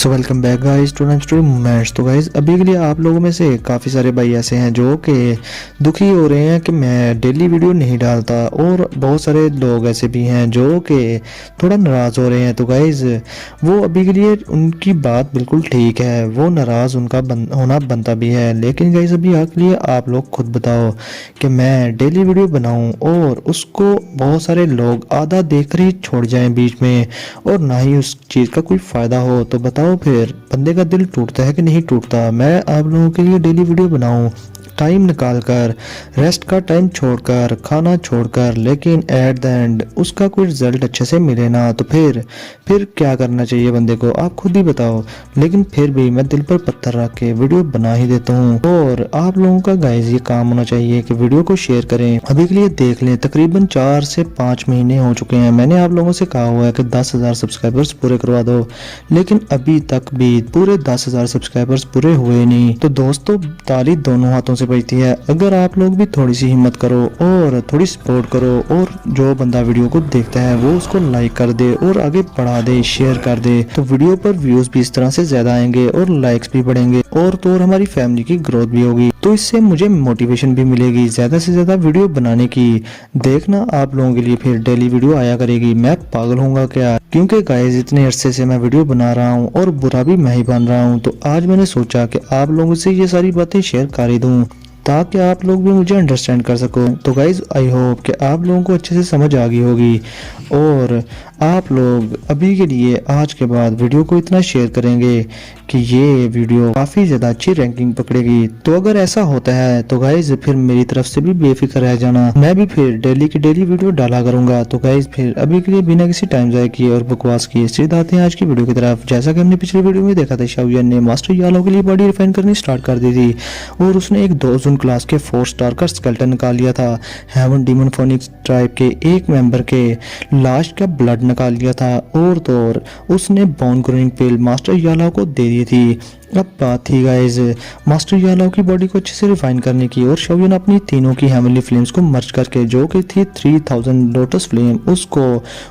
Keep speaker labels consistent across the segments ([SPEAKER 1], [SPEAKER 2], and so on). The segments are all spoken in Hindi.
[SPEAKER 1] So welcome back guys to night story moments. तो गाइस अभी के लिए आप लोगों में से काफ़ी सारे भाई ऐसे हैं जो कि दुखी हो रहे हैं कि मैं डेली वीडियो नहीं डालता, और बहुत सारे लोग ऐसे भी हैं जो कि थोड़ा नाराज़ हो रहे हैं। तो गाइस वो अभी के लिए उनकी बात बिल्कुल ठीक है, वो नाराज़ उनका होना बनता भी है, लेकिन गाइस अभी के लिए आप लोग खुद बताओ कि मैं डेली वीडियो बनाऊं और उसको बहुत सारे लोग आधा देखकर ही छोड़ जाएं बीच में, और ना ही उस चीज़ का कोई फ़ायदा हो, तो बताओ फिर बंदे का दिल टूटता है कि नहीं टूटता। मैं आप लोगों के लिए डेली वीडियो बनाऊं टाइम निकाल कर, रेस्ट का टाइम छोड़कर, खाना छोड़कर, लेकिन एट द एंड उसका कोई रिजल्ट अच्छे से मिले ना, तो फिर क्या करना चाहिए बंदे को, आप खुद ही बताओ। लेकिन फिर भी मैं दिल पर पत्थर रख के वीडियो बना ही देता हूँ। और आप लोगों का गाइस ये काम होना चाहिए कि वीडियो को शेयर करें। अभी के लिए देख लें तकरीबन 4 से 5 महीने हो चुके हैं, मैंने आप लोगों से कहा हुआ है कि 10,000 सब्सक्राइबर्स पूरे करवा दो, लेकिन अभी तक भी पूरे 10,000 सब्सक्राइबर्स पूरे हुए नहीं। तो दोस्तों ताली दोनों हाथों से बजती है, अगर आप लोग भी थोड़ी सी हिम्मत करो और थोड़ी सपोर्ट करो, और जो बंदा वीडियो को देखता है वो उसको लाइक कर दे और आगे बढ़ा दे, शेयर कर दे, तो वीडियो पर व्यूज भी इस तरह से ज्यादा आएंगे और लाइक्स भी बढ़ेंगे, और तो और हमारी फैमिली की ग्रोथ भी होगी। तो इससे मुझे मोटिवेशन भी मिलेगी ज्यादा से ज्यादा वीडियो बनाने की। देखना आप लोगों के लिए फिर डेली वीडियो आया करेगी। मैं पागल हूँगा क्या, क्योंकि गाइस इतने अरसे से मैं वीडियो बना रहा हूँ और बुरा भी मैं ही बन रहा हूँ। तो आज मैंने सोचा कि आप लोगों से ये सारी बातें शेयर कर ही दूँ ताकि आप लोग भी मुझे अंडरस्टैंड कर सको। तो गाइज आई होप कि आप लोगों को अच्छे से समझ आ गई होगी, और आप लोग अभी के लिए आज के बाद वीडियो को इतना शेयर करेंगे कि ये वीडियो काफ़ी ज़्यादा अच्छी रैंकिंग पकड़ेगी। तो अगर ऐसा होता है तो गाइज फिर मेरी तरफ से भी बेफिक्र रह जाना, मैं भी फिर डेली की डेली वीडियो डाला करूंगा। तो गाइज फिर अभी के लिए बिना किसी टाइम ज़ाया किए और बकवास किए सीधे आते हैं आज की वीडियो की तरफ। जैसा कि हमने पिछली वीडियो में देखा था, शाहजहान ने मास्टर यालो के लिए बॉडी रिफाइन करनी स्टार्ट कर दी थी, और उसने एक 2 जून क्लास के 4 स्टार का स्केलेटन निकाल लिया था। हेवन डीमन फोनिक्स ट्राइब के एक मेंबर के लाश का ब्लड निकाल लिया था, और तो और उसने बोन ग्रोइंग पिल मास्टर यालो को दे दी थी। अब बात थी गाइज मास्टर यालो की बॉडी को अच्छे से रिफाइन करने की, और शाहजहान अपनी तीनों की हेवनली फ्लेम्स को मर्ज करके, जो कि थी 3000 लोटस फ्लेम,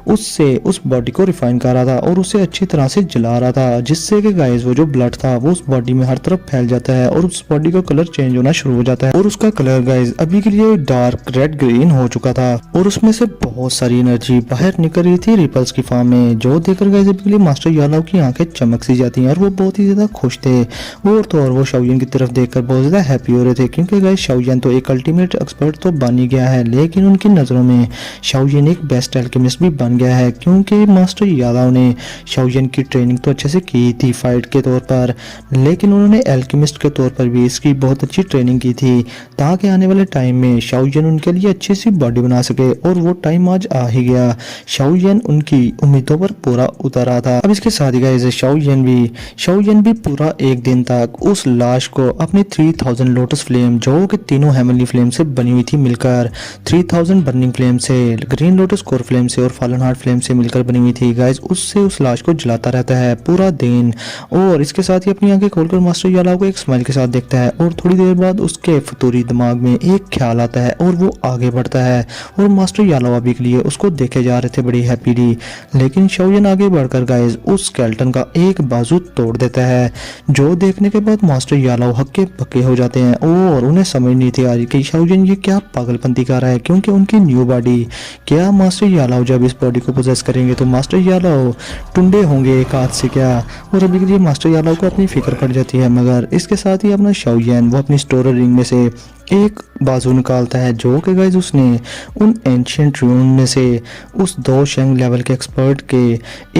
[SPEAKER 1] उससे उस बॉडी को रिफाइन कर रहा था और उसे अच्छी तरह से जला रहा था, जिससे कि गाइज वो जो ब्लड था वो उस बॉडी में हर तरफ फैल जाता है और उस बॉडी का कलर चेंज होना शुरू हो जाता है। और उसका कलर गाइज अभी के लिए डार्क रेड ग्रीन हो चुका था, और उसमें से बहुत सारी एनर्जी बाहर निकल रही थी रिपल्स की फॉर्म में, जो देखकर गाइज अभी के लिए मास्टर यालो की आंखें चमक सी जाती हैं और वो बहुत ही ज्यादा खुश थे। और तो और वो शाओलिन की तरफ देखकर बहुत ज्यादा हैप्पी हो रहे थे, क्योंकि गाइस शाओलिन तो एक अल्टीमेट एक्सपर्ट तो बन ही गया है, लेकिन उनकी नज़रों में शाओलिन एक बेस्ट एल्केमिस्ट भी बन गया है, क्योंकि मास्टर यादव ने शाओलिन की ट्रेनिंग तो अच्छे से की थी फाइट के तौर पर, लेकिन उन्होंने एल्केमिस्ट के तौर पर भी इसकी बहुत अच्छी ट्रेनिंग की थी, ताकि आने वाले टाइम में शाओलिन उनके लिए अच्छी सी बॉडी बना सके। और वो टाइम आज आ ही गया, शाओलिन उनकी उम्मीदों पर पूरा उतरा था। अब इसके साथ ही गाइस शाओलिन भी पूरा एक दिन तक उस लाश को अपनी 3000 लोटस फ्लेम, जो कि तीनों हेवनली फ्लेम से बनी हुई थी मिलकर, 3000 बर्निंग फ्लेम से, ग्रीन लोटस कोर फ्लेम से और फॉलन हार्ट फ्लेम से मिलकर बनी हुई थी गाइस, उससे उस लाश को जलाता रहता है पूरा दिन। और इसके साथ ही अपनी आंखें खोलकर मास्टर यालो को एक स्माइल के साथ देखता है, और थोड़ी देर बाद उसके फतूरी दिमाग में एक ख्याल आता है और वो आगे बढ़ता है। और मास्टर यालो अभी के लिए उसको देखे जा रहे थे बड़ी हैप्पीली, लेकिन शाओलिन आगे बढ़कर गाइस उस स्केलेटन का एक बाजू तोड़ देता है, जो देखने के बाद मास्टर यालो हक्के पक्के हो जाते हैं, और उन्हें समझ नहीं थी आ रही कि शाओलिन ये क्या पागलपंती कर रहा है, क्योंकि उनकी न्यू बॉडी, क्या मास्टर यालो जब इस बॉडी को पोजेस करेंगे तो मास्टर यालो टुंडे होंगे एक हाथ से क्या। और अभी के लिए मास्टर यालो को अपनी फिक्र पड़ जाती है, मगर इसके साथ ही अपना शाओलिन वो अपनी स्टोर रिंग में से एक बाजू निकालता है, जो कि गाइस उसने उन एंशिएंट रून में से उस 2 शेंग लेवल के एक्सपर्ट के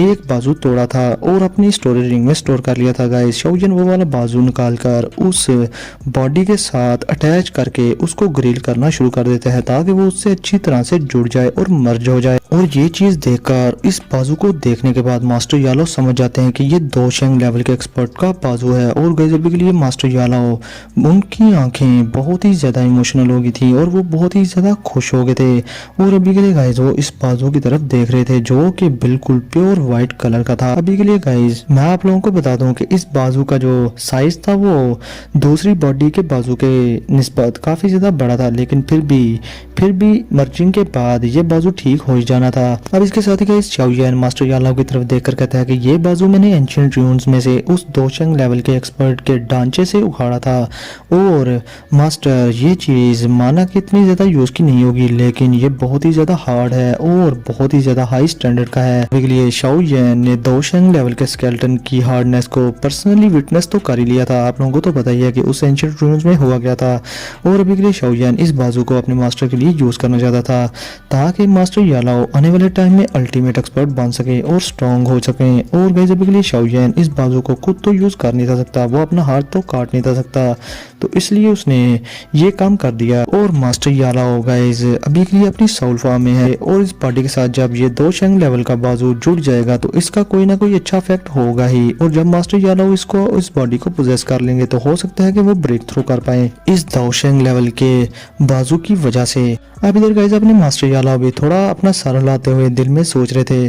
[SPEAKER 1] एक बाजू तोड़ा था और अपनी स्टोरेज रिंग में स्टोर कर लिया था गाइस। शाओलिन वो वाला बाजू निकालकर उस बॉडी के साथ अटैच करके उसको ग्रिल करना शुरू कर देता है, ताकि वो उससे अच्छी तरह से जुड़ जाए और मर्ज हो जाए। और ये चीज देखकर, इस बाजू को देखने के बाद मास्टर यालो समझ जाते हैं कि ये 2 शेंग लेवल के एक्सपर्ट का बाजू है। और गाइस अभी के लिए मास्टर यालो, उनकी आंखें बहुत ही ज्यादा इमोशनल हो गई थी और वो बहुत ही ज्यादा खुश हो गए थे, और अभी के लिए गाइस वो इस बाजू की तरफ देख रहे थे, जो कि बिल्कुल प्योर व्हाइट कलर का था। अभी के लिए गाइस मैं आप लोगों को बता दूं कि इस बाजू का जो साइज था वो दूसरी बॉडी के बाजू के निस्बत काफी ज्यादा बड़ा था, लेकिन फिर भी फिर भी मर्चिंग के बाद ये बाजू ठीक हो ही जाना था। अब इसके साथ ही गाइस शाओ यान मास्टर यालाओ की तरफ देखकर कहता है कि ये बाजू मैंने एंशिएंट रून्स में से उस दोशंग लेवल के एक्सपर्ट के ढांचे से उखाड़ा था, और मास्टर ये चीज माना कि इतनी ज्यादा यूज की नहीं होगी, लेकिन ये बहुत ही ज्यादा हार्ड है और बहुत ही ज्यादा हाई स्टैंडर्ड का है। इसके लिए शाओ यान ने दोशंग लेवल के स्केलेटन की हार्डनेस को पर्सनली विटनेस तो कर ही लिया था। आप लोगों को तो पता ही है कि उस एंशिएंट रून्स में हुआ गया था, और अभी के लिए शाओ यान इस बाजू को अपने मास्टर के लिए यूज करना चाहता था, ताकि मास्टर यालाओ आने वाले टाइम में अल्टीमेट एक्सपर्ट बन सके और स्ट्रॉन्ग हो सके। और गाइस अभी के लिए शाओ यान इस बाजू को खुद तो यूज कर नहीं था सकता, वो अपना हाथ तो काट नहीं था सकता, तो इसलिए उसने ये काम कर दिया। और मास्टर यालाओ गाइस अभी के लिए अपनी सोल फॉर्म में है, और इस बॉडी के साथ जब ये दोशंग लेवल का बाजू जुड़ जाएगा तो इसका कोई ना कोई अच्छा इफेक्ट होगा ही, और जब मास्टर यालाओ इसको इस बॉडी को पोजेस कर लेंगे तो हो सकता है कि वो ब्रेक थ्रू कर पाए इस दोशंग लेवल के बाजू की वजह से। अब इधर गाइस अपने मास्टर यालाओ भी थोड़ा अपना सर हिलाते हुए दिल में सोच रहे थे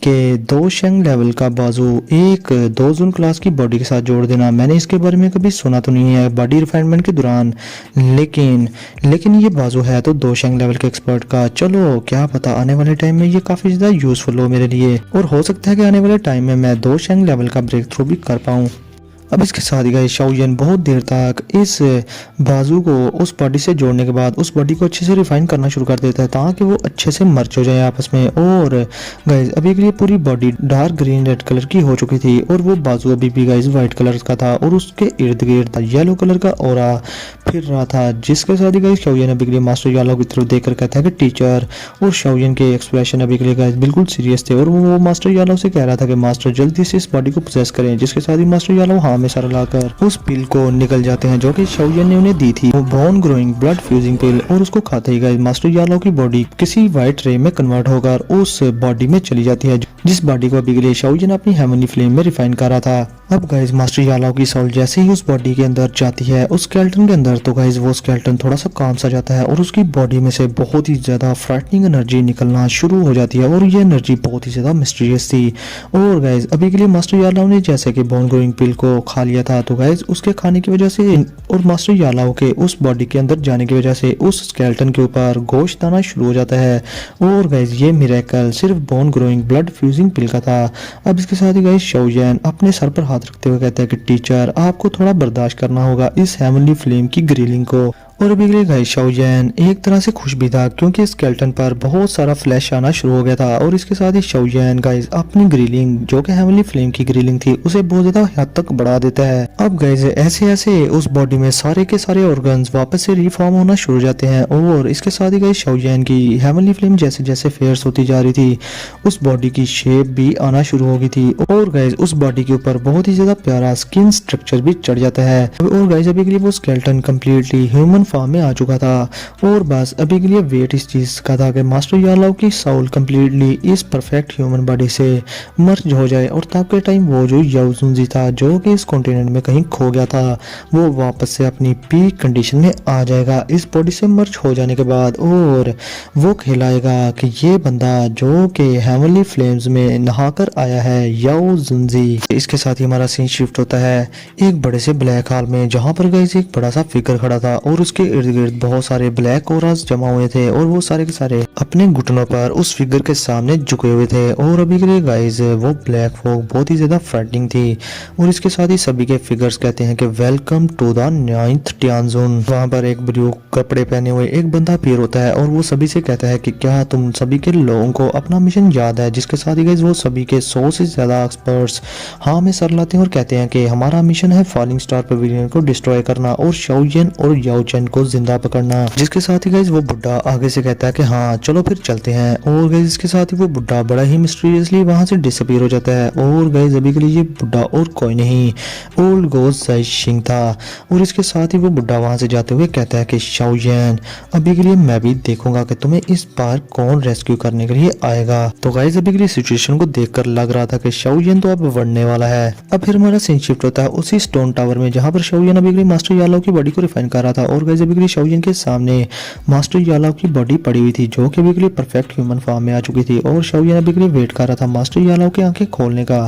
[SPEAKER 1] कि दोशंग लेवल का बाजू एक दोजुन क्लास की बॉडी के साथ जोड़ देना, मैंने इसके बारे में कभी सुना तो नहीं है बॉडी रिफाइनमेंट के दौरान, लेकिन ये बाजू है तो दोशंग लेवल के एक्सपर्ट का। चलो क्या पता आने वाले टाइम में ये काफी ज्यादा यूजफुल हो मेरे लिए, और हो सकता है कि आने वाले टाइम में मैं दोशंग लेवल का ब्रेक थ्रू भी कर पाऊँ। अब इसके साथ ही गाइस शाओ यान बहुत देर तक इस बाजू को उस बॉडी से जोड़ने के बाद उस बॉडी को अच्छे से रिफाइन करना शुरू कर देता है, ताकि वो अच्छे से मर्ज हो जाए आपस में। और गाइस अभी के लिए पूरी body dark green red colour की हो चुकी थी, और वो बाजू अभी भी गाइस व्हाइट कलर का था, और उसके इर्द गिर्द येलो कलर का ऑरा फिर रहा था। जिसके साथ ही गाइस शाओ यान अभी के लिए मास्टर यालाओ की तरफ देखकर कहता है कि टीचर, और शाओ यान के एक्सप्रेशन अभी के लिए गाइस बिल्कुल सीरियस थे, और वो मास्टर यालाओ से कह रहा था कि मास्टर जल्दी से इस बॉडी को पोजेस करें। जिसके साथ ही मास्टर यालाओ हाँ में सर लाकर उस पिल को निकल जाते हैं जो कि शाओ यान ने उन्हें दी थी, वो बोन ग्रोइंग ब्लड फ्यूजिंग पिल, और उसको खाते ही गाइस मास्टर यालाओ की बॉडी किसी व्हाइट रे में कन्वर्ट होकर उस बॉडी में चली जाती है, जिस बॉडी को अभी के लिए शाओ यान अपनी हेवनली फ्लेम में रिफाइन कर रहा था। अब गाइस मास्टर यालाओ की सोल जैसे ही उस बॉडी के अंदर जाती है उस स्केलेटन के अंदर, तो गाइस वो स्केलेटन थोड़ा सा काम सा जाता है, और उसकी बॉडी में से बहुत ही ज्यादा फ्राइटनिंग एनर्जी निकलना शुरू हो जाती है, और ये एनर्जी बहुत ही ज्यादा मिस्टीरियस थी। और गाइस अभी के लिए मास्टर यालाओ ने जैसे कि बोन ग्रोइंग पिल को खा लिया था, तो गाइस उसके खाने की वजह से और मास्टर यालाओ के उस बॉडी के अंदर जाने की वजह से उस स्केलेटन के ऊपर गोश्त आना शुरू हो जाता है। और गाइस ये मिरेकल सिर्फ बोन ग्रोइंग ब्लड फ्यूजिंग पिल का था। अब इसके साथ ही गाइस शाओ यान अपने सर पर हाथ रखते हुए कहते हैं कि टीचर, आपको थोड़ा बर्दाश्त करना होगा इस हेवनली फ्लेम की ग्रिलिंग को। और अभी के लिए गाइस शाओ यान एक तरह से खुश भी था, क्योंकि स्केलेटन पर बहुत सारा फ्लैश आना शुरू हो गया था। और इसके साथ ही शाओ यान गाइस अपनी ग्रिलिंग जो कि हेवनली फ्लेम की ग्रिलिंग थी उसे बहुत ज्यादा हद तक बढ़ा देता है। अब गाइस ऐसे ऐसे उस बॉडी में सारे के सारे ऑर्गन्स वापस से रिफॉर्म होना शुरू हो जाते हैं। और इसके साथ ही गाइस शाओ यान की हेवनली फ्लेम जैसे जैसे फेयर्स होती जा रही थी उस बॉडी की शेप भी आना शुरू हो गई थी, और गाइस उस बॉडी के ऊपर बहुत ही ज्यादा प्यारा स्किन स्ट्रक्चर भी चढ़ जाता है। और गाइस अभी के लिए वो स्केलेटन कम्प्लीटली ह्यूमन फॉर्म में आ चुका था, और बस अभी के लिए वेट इस चीज का था कि मास्टर यालाओ की सोल कम्प्लीटली इस परफेक्ट ह्यूमन बॉडी से मर्ज हो जाए, और तब के टाइम वो जो याओ जुनजी था जो कि इस कॉन्टिनेंट में कहीं खो गया था, वो वापस से अपनी पीक कंडीशन में आ जाएगा इस बॉडी से मर्ज हो जाने के बाद, और वो कहलाएगा कि ये बंदा जो कि हेवनली फ्लेम्स में नहाकर आया है याओ जुनजी। इसके साथ ही हमारा सीन शिफ्ट होता है एक बड़े से ब्लैक हॉल में, जहां पर गाइस एक बड़ा सा फिगर खड़ा था, और उसके इर्द गिर्द बहुत सारे ब्लैक ऑरास जमा हुए थे, और वो सारे के सारे अपने घुटनों पर उस फिगर के सामने झुके हुए थे। और अभी के लिए गाइस वो ब्लैक फॉग बहुत ही ज्यादा फ्राइटनिंग थी। और इसके साथ ही सभी के फिगर्स कहते हैं कि वेलकम टू द 9th टियानजुन। वहां पर एक ब्लू कपड़े पहने हुए एक बंदा अपीयर होता है, और वो सभी से कहता है कि क्या तुम सभी के लोगों को अपना मिशन याद है। जिसके साथ ही गाइस वो सभी के 100 से ज्यादा एक्सपर्ट्स हाँ में सर लाते हैं और कहते हैं कि हमारा मिशन है फॉलिंग स्टार पवेलियन को डिस्ट्रॉय करना और शाओ यान और याओ चेन को जिंदा पकड़ना। जिसके साथ ही गाइस वो बुड्ढा आगे से कहता है कि हाँ चलो फिर चलते हैं। और गाइस इसके साथ ही वो बुड्ढा बड़ा ही मिस्टीरियसली वहां से डिसअपीयर हो जाता है। और गाइस अभी के लिए ये बुड्ढा और कोई नहीं ओल्ड गोस्ट जाई शिंग था। और इसके साथ ही वो बुड्ढा वहां से जाते हुए कहता है कि शाओ यान अभी के लिए मैं भी देखूंगा कि तुम्हें इस बार कौन रेस्क्यू करने के लिए आएगा। तो गाइस अभी के लिए सिचुएशन को देखकर लग रहा था कि शाओ यान तो अब बढ़ने वाला है। अब फिर हमारा सीन शिफ्ट होता है उसी स्टोन टावर में, जहां पर शाओ यान अभी के लिए मास्टर यालाओ की बॉडी को रिफाइन कर रहा था। और गाइस अभी के लिए शाओजिन के सामने मास्टर यालाओ की बॉडी पड़ी हुई थी जो कि अभी के लिए परफेक्ट ह्यूमन फॉर्म में आ चुकी थी और शाओजिन अभी के लिए वेट कर रहा था मास्टर यालाओ की आंखें खोलने का।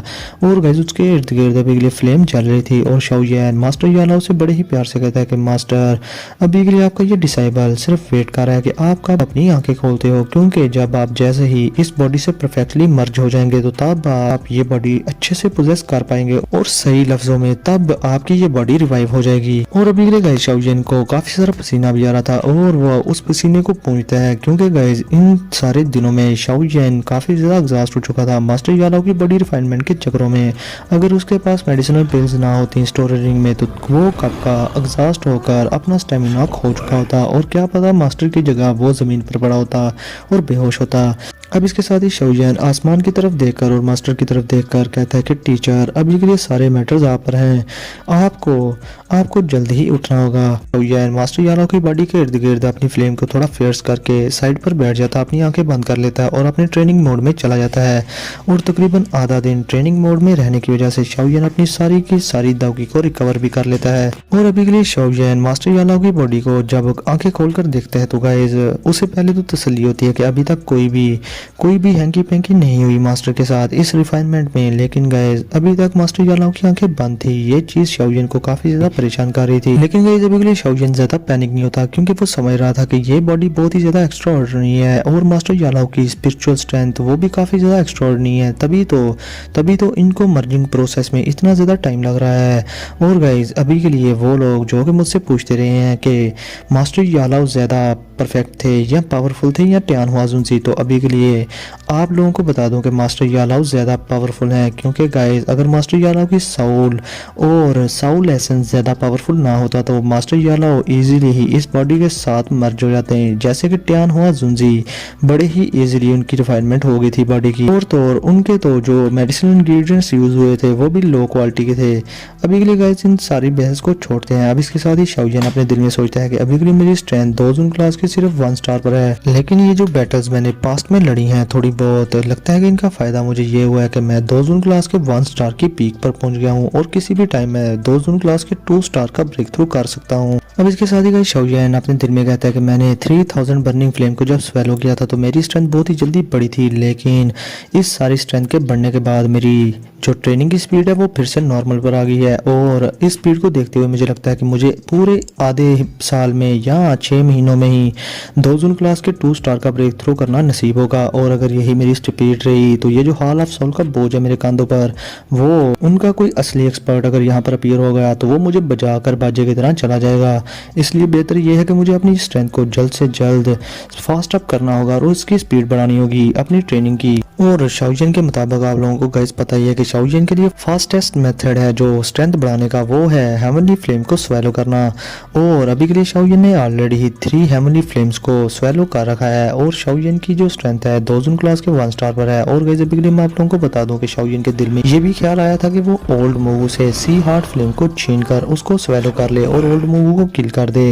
[SPEAKER 1] और गाइस उसके इर्द गिर्द अभी के लिए फ्लेम चल रही थी और शाओजिन मास्टर यालाओ से बड़े ही प्यार से कहता है कि मास्टर अभी के लिए आपका ये डिसाइबल सिर्फ वेट कर रहा है कि आप कब अपनी आंखें खोलते हो, क्योंकि जब आप जैसे ही इस बॉडी से परफेक्टली मर्ज हो जाएंगे तो तब आप ये बॉडी अच्छे से पोजेस कर पाएंगे और सही लफ्जों में तब आपकी ये बॉडी रिवाइव हो जाएगी। और अभी के लिए गाइस शाओजिन को काफी सारा पसीना भी आ रहा था और वह उस पसीने को पूंछता है क्योंकि गाइस इन सारे दिनों में शाओजिन काफी ज्यादा एग्जॉस्ट हो चुका था मास्टर यालाओ की बॉडी रिफाइनमेंट के चक्रों में। अगर उसके पास मेडिसिनल पिल्स ना होती स्टोरिंग में तो वो कब का एग्जॉस्ट होकर अपना स्टेमिना खो चुका होता और क्या पता मास्टर की जगह वो जमीन पर पड़ा होता और बेहोश होता। अब इसके साथ ही शाओजिन आसमान की तरफ देखकर और मास्टर की तरफ देखकर कहता है कि टीचर अभी के लिए सारे मैटर्स आप पर हैं, आपको जल्द ही उठना होगा। शाओजिन मास्टर यालाओ की बॉडी के इर्द गिर्द अपनी फ्लेम को थोड़ा फेयर्स करके साइड पर बैठ जाता, अपनी आंखें बंद कर लेता है और अपने ट्रेनिंग मोड में चला जाता है। और तकरीबन आधा दिन ट्रेनिंग मोड में रहने की वजह से शाओजिन अपनी सारी की सारी दागी को रिकवर भी कर लेता है। और अभी के लिए शाओजिन मास्टर यालाओ की बॉडी को जब आंखें खोलकर देखता है तो गाइस उसे पहले तो तसल्ली होती है कि अभी तक कोई भी हैंकी पैंकी नहीं हुई मास्टर के साथ इस रिफाइनमेंट में। लेकिन गाइस अभी तक मास्टर यालाओ की आंखें बंद थी, ये चीज शाओजिन को काफी ज्यादा परेशान कर रही थी। लेकिन गाइस अभी के लिए शाओजिन ज्यादा पैनिक नहीं होता क्योंकि वो समझ रहा था कि ये बॉडी बहुत ही ज्यादा एक्स्ट्राऑर्डिनरी है और मास्टर यालाओ की स्पिरिचुअल स्ट्रेंथ वो भी काफी ज्यादा एक्स्ट्राऑर्डिनरी है, तभी तो इनको मर्जिंग प्रोसेस में इतना ज्यादा टाइम लग रहा है। और गाइस अभी के लिए वो लोग जो कि मुझसे पूछते रहे हैं कि मास्टर यालाओ ज्यादा परफेक्ट थे या पावरफुल थे या टियान हुआजुनसी, तो अभी के लिए आप लोगों को बता दूं कि मास्टर यालाओ ज़्यादा पावरफुल हैं क्योंकि गाइस अगर मास्टर यालाओ की साउल एसेंस ज़्यादा पावरफुल ना होता तो मास्टर यालाओ इजीली ही इस बॉडी के साथ मर्ज हो जाते हैं, जैसे कि टियान हुआजुनसी बड़े ही इजीली उनकी रिफाइनमेंट हो गई थी बॉडी की। और तो और उनके तो जो मेडिसिनल इंग्रेडिएंट्स यूज हुए थे वो भी लो क्वालिटी के थे। अभी के लिए गाइस इन सारी बहस को छोड़ते हैं। अब इसके साथ ही शाओजिन अपने दिल में सोचता है कि अभी के लिए मेरी स्ट्रेंथ 2 जून क्लास की सिर्फ 1 स्टार पर है, लेकिन ये जो बैटल्स मैंने पास्ट में लड़ी हैं थोड़ी बहुत लगता है कि इनका फायदा मुझे ये हुआ है कि मैं 2 जून क्लास के 1 स्टार की पीक पर पहुंच गया हूँ और किसी भी टाइम मैं 2 जून क्लास के 2 स्टार का ब्रेक थ्रू कर सकता हूँ। अब इसके साथ ही गाइस शाओजिन अपने दिल में कहता है कि मैंने 3000 बर्निंग फ्लेम को जब स्वेलो किया था तो मेरी स्ट्रेंथ बहुत ही जल्दी बढ़ी थी, लेकिन इस सारी स्ट्रेंथ के बढ़ने के बाद मेरी जो ट्रेनिंग की स्पीड है वो फिर से नॉर्मल पर आ गई है। और इस स्पीड को देखते हुए मुझे लगता है कि मुझे पूरे आधे साल में या 6 महीनों में ही 2 जून क्लास के 2 स्टार का ब्रेक थ्रू करना नसीब होगा। और अगर यही मेरी स्पीड रही तो ये जो हॉल ऑफ सोल का बोझ है मेरे कंधों पर, वो उनका कोई असली एक्सपर्ट अगर यहाँ पर अपीयर हो गया तो वो मुझे बजा कर बाजे की तरह चला जाएगा। इसलिए बेहतर ये है कि मुझे अपनी स्ट्रेंथ को जल्द से जल्द फास्ट अप करना होगा और उसकी स्पीड बढ़ानी होगी अपनी ट्रेनिंग की। और शाओजिन के मुताबिक आप लोगों को गाइस पता ही है कि शाओजिन के लिए फास्टेस्ट मेथड है जो स्ट्रेंथ बढ़ाने का, वो है हेवनली फ्लेम को स्वेलो करना। और अभी के लिए शाओजिन ने ऑलरेडी ही 3 हेवनली फ्लेम्स को स्वेलो कर रखा है और शाओजिन की जो स्ट्रेंथ है 2 जून क्लास के 1 स्टार पर है। और गाइस अभी के लिए मैं आप लोगों को बता दूं कि शाओजिन के दिल में ये भी ख्याल आया था कि वो ओल्ड मूवू से सी हार्ट फ्लेम को छीन कर उसको स्वेलो कर ले और ओल्ड मूवू को किल कर दे।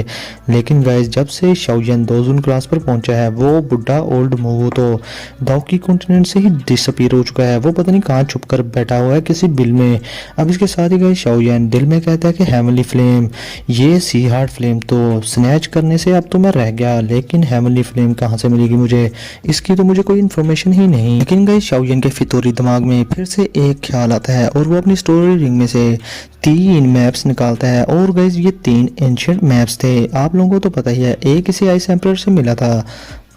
[SPEAKER 1] लेकिन गाइस जब से शाओजिन 2 जून क्लास पर पहुंचा है वो बुढ़ा ओल्ड मूवू तो दाओकी कॉन्टिनेंट से ही डिसअपीयर हो चुका है, वो पता नहीं कहाँ छुप कर बैठा हुआ है किसी बिल में। अब इसके साथ ही गाइस शाओजिन दिल में कहता है कि हेवनली फ्लेम, ये सी हार्ट फ्लेम तो स्नैच करने से अब तो मैं रह गया, लेकिन हेवनली फ्लेम कहाँ से मिलेगी मुझे, इसकी तो मुझे कोई इन्फॉर्मेशन ही नहीं। लेकिन गाइस शाओजिन के फितूरी दिमाग में फिर से एक ख्याल आता है और वो अपनी स्टोरी रिंग में से 3 मैप्स निकालता है। और गाइस ये 3 एंशिएंट मैप्स थे, आप लोगों को तो पता ही है, एक इसे आइस एम्परर से मिला था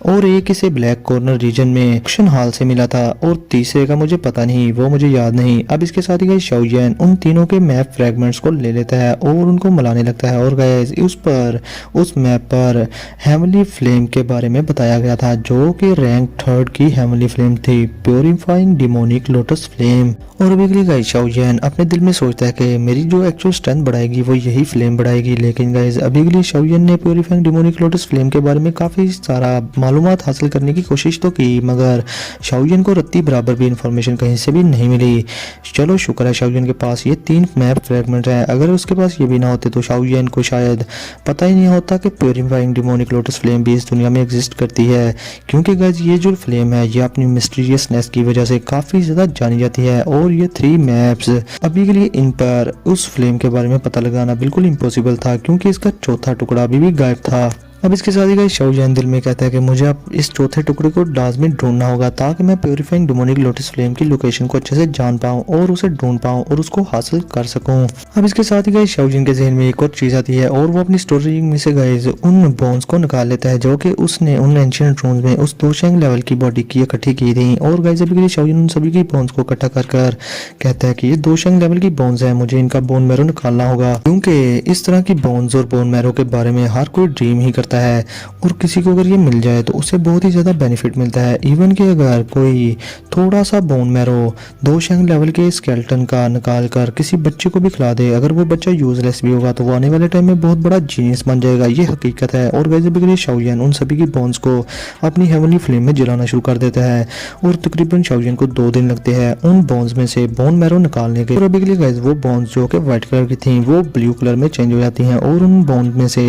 [SPEAKER 1] और एक इसे ब्लैक कॉर्नर रीजन में ऑक्शन हॉल से मिला था और तीसरे का मुझे पता नहीं, वो मुझे याद नहीं। अब इसके साथ ही गाइस शाओजिन उन तीनों के मैप फ्रेगमेंट्स को ले लेता है और उनको मिलाने लगता है। और गाइस उस मैप पर हेवनली फ्लेम के बारे में बताया गया था जो कि रैंक 3 की हेवनली फ्लेम थी, प्योरीफाइंग डिमोनिक लोटस फ्लेम। और अभी के लिए गाइस शाओजिन अपने दिल में सोचता है कि मेरी जो एक्चुअल स्ट्रेंथ बढ़ाएगी वो यही फ्लेम बढ़ाएगी। लेकिन गाइस अभी के लिए शाओजिन ने प्योरीफाइंग डिमोनिक लोटस फ्लेम के बारे में काफी सारा मालूमात हासिल करने की कोशिश तो की, मगर शाओलिन को रत्ती बराबर भी इंफॉर्मेशन कहीं से भी नहीं मिली। चलो शुक्र है शाओलिन के पास ये 3 मैप फ्रेगमेंट हैं, अगर उसके पास ये भी ना होते तो शाओलिन को शायद पता ही नहीं होता कि प्योरीफाइंग डिमोनिक लोटस फ्लेम भी इस दुनिया में एग्जिस्ट करती है। क्योंकि गाइस ये जो फ्लेम है ये अपनी मिस्टीरियसनेस की वजह से काफ़ी ज़्यादा जानी जाती है, और ये 3 मैप्स अभी के लिए इन पर उस फ्लेम के बारे में पता लगाना बिल्कुल इम्पॉसिबल था, क्योंकि इसका चौथा टुकड़ा अभी भी गायब था। अब इसके साथ ही गाइस शाओलिन दिल में कहता है कि मुझे अब इस चौथे टुकड़े को लाजमी ढूंढना होगा, ताकि मैं प्योरीफाइंग डिमोनिक लोटस फ्लेम की लोकेशन को अच्छे से जान पाऊं और उसे ढूंढ पाऊं और उसको हासिल कर सकूं। अब इसके साथ ही गाइस शाओलिन के जहन में एक और चीज़ आती है, और वो अपनी स्टोरी में से गाइस उन बोन्स को निकाल लेता है जो कि उसने उन एंशिएंट रूम्स में उस दोशंग लेवल की बॉडी की इकट्ठी की थी। और गाइस अभी के लिए शाओलिन उन सभी की बोन्स को इकट्ठा कर कर कहता है कि ये दोशंग लेवल की बोन्स है, मुझे इनका बोन मैरो निकालना होगा, क्योंकि इस तरह की बोन्स और बोन मैरो के बारे में हर कोई ड्रीम ही करता है, और किसी को अगर ये मिल जाए तो उसे बहुत ही ज़्यादा बेनिफिट मिलता है। इवन कि अगर कोई थोड़ा सा बोन मैरो दोशंग लेवल के स्केलेटन का निकाल कर किसी बच्चे को भी खिला दे, अगर वो बच्चा यूजलेस भी होगा तो वो आने वाले टाइम में बहुत बड़ा जीनियस बन जाएगा, ये हकीकत है। और गाइस अभी के लिए शाओलिन उन सभी की बोन्स को अपनी हेवनली फ्लेम में जलाना शुरू कर देता है, और तकरीबन शाओलिन को 2 दिन लगते हैं उन बोन्स में से बोन मैरो निकालने के। और अभी के लिए गाइस वो बोन्स जो कि व्हाइट कलर की थी वो ब्लू कलर में चेंज हो जाती हैं, और उन बोन में से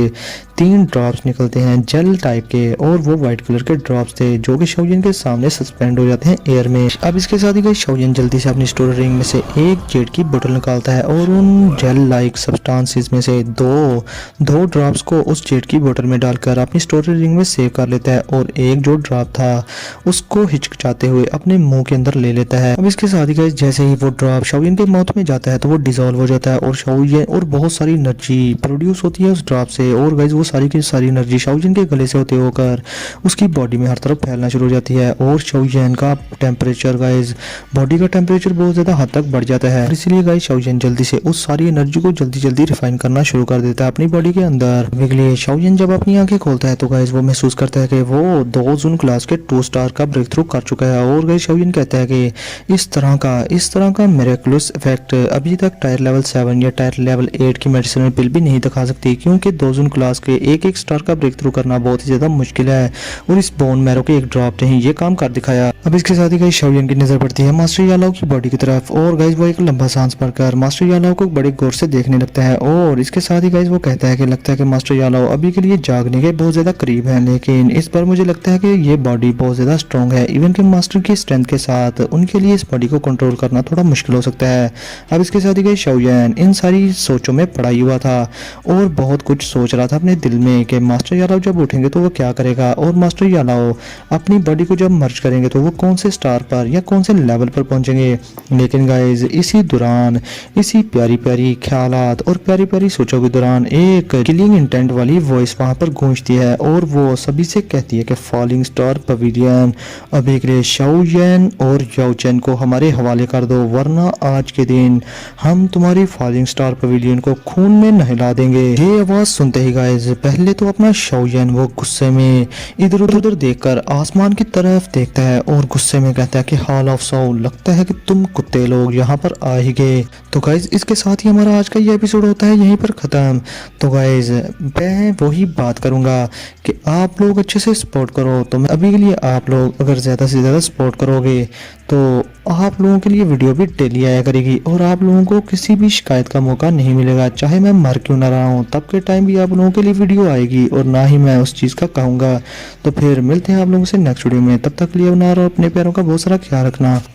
[SPEAKER 1] 3 ड्रॉप्स निकलते हैं जेल टाइप के, और वो व्हाइट कलर के ड्रॉप्स थे जो कि शाओलिन के सामने सस्पेंड हो जाते हैं एयर में। अब इसके साथ ही गाइस शाओलिन जल्दी से अपनी स्टोरी रिंग में से एक जेड की बोतल निकालता है, और उन जेल लाइक सब्सटेंसेस में से दो ड्रॉप्स को उस जेड की बोतल में डालकर अपनी स्टोरी रिंग में सेव कर लेता है, और एक जो ड्रॉप था उसको हिचकिचाते हुए अपने मुंह के अंदर ले लेता है। अब इसके साथ ही गाइस जैसे ही वो ड्रॉप शाओलिन के माउथ में जाता है तो वो डिसॉल्व हो जाता है, और शाओलिन और बहुत सारी एनर्जी प्रोड्यूस होती है उस ड्रॉप से, और गाइस वो सारी की सारी एनर्जी शाओलिन के गले से होते होकर उसकी बॉडी में हर तरफ फैलना शुरू हो जाती है, और शाओलिन का टेम्परेचर गाइस बॉडी का टेम्परेचर बहुत ज़्यादा हद तक बढ़ जाता है। इसलिए गाइस शाओलिन जल्दी से उस सारी एनर्जी को जल्दी रिफाइन करना शुरू कर देता है अपनी बॉडी के अंदर। इसलिए शाओलिन जब अपनी आंखें खोलता है तो गाइस वो महसूस करता है कि वो 2 जून क्लास के 2 स्टार का ब्रेक थ्रू कर चुका है, और गाइस शाओलिन कहता है कि इस तरह का मिरेकुलस इफेक्ट अभी तक टायर लेवल 7 या टायर लेवल 8 की मेडिसिनल पिल भी नहीं दिखा सकती, क्योंकि 2 जून क्लास के एक स्टार का ब्रेक थ्रू करना बहुत ही ज्यादा मुश्किल है, और इस बोन मैरो के एक ड्रॉप ने ही ये काम कर दिखाया। अब इसके साथ ही गाइस शाओलिन की नजर पड़ती है मास्टर यालाओ की बॉडी की तरफ, और गाइस वो एक लंबा सांस भरकर मास्टर यालाओ को बड़े गौर से देखने लगता है, और इसके साथ ही गाइस वो कहता है कि लगता है कि मास्टर यालाओ अभी के लिए जागने के बहुत ज्यादा करीब है, लेकिन इस बार मुझे लगता है कि ये बॉडी बहुत ज्यादा स्ट्रॉन्ग है, इवन कि मास्टर की स्ट्रेंथ के साथ उनके लिए इस बॉडी को कंट्रोल करना थोड़ा मुश्किल हो सकता है। अब इसके साथ ही गाइस शाओलिन इन सारी सोचों में पड़ा हुआ था, और बहुत कुछ सोच रहा था अपने दिल में कि मास्टर यालाओ जब उठेंगे तो वो क्या करेगा, और मास्टर यालाओ अपनी बॉडी को जब मर्ज करेंगे तो वो कौन से स्टार पर या कौन से लेवल पर पहुंचेंगे। लेकिन गाइस इसी दौरान इसी प्यारी प्यारी ख्यालात और प्यारी प्यारी सोचों के दौरान एक किलिंग इंटेंट वाली वॉइस वहां पर गूंजती है, और वो सभी से कहती है कि फॉलिंग स्टार पवेलियन अब एक शाओलिन और याओचेन को हमारे हवाले कर दो, वरना आज के दिन हम तुम्हारी फॉलिंग स्टार पवेलियन को खून में नहला देंगे। ये आवाज सुनते ही गाइस पहले तो अपना शाओलिन वो गुस्से में इधर उधर देखकर आसमान की तरफ देखता है, और गुस्से में कहता है कि हाल ऑफ सो, लगता है कि तुम कुत्ते लोग यहाँ पर आ ही गए। तो गाइस इसके साथ ही हमारा आज का ये एपिसोड होता है यहीं पर ख़त्म। तो गाइस मैं वही बात करूँगा कि आप लोग अच्छे से सपोर्ट करो, तो मैं अभी के लिए आप लोग अगर ज़्यादा से ज़्यादा सपोर्ट करोगे तो आप लोगों के लिए वीडियो भी डेली आया करेगी, और आप लोगों को किसी भी शिकायत का मौका नहीं मिलेगा, चाहे मैं मर क्यों ना रहा हूँ तब के टाइम भी आप लोगों के लिए वीडियो आएगी, और ना ही मैं उस चीज़ का कहूँगा। तो फिर मिलते हैं आप लोगों से नेक्स्ट वीडियो में, तब तक लिए अपना और अपने प्यारों का बहुत सारा ख्याल रखना।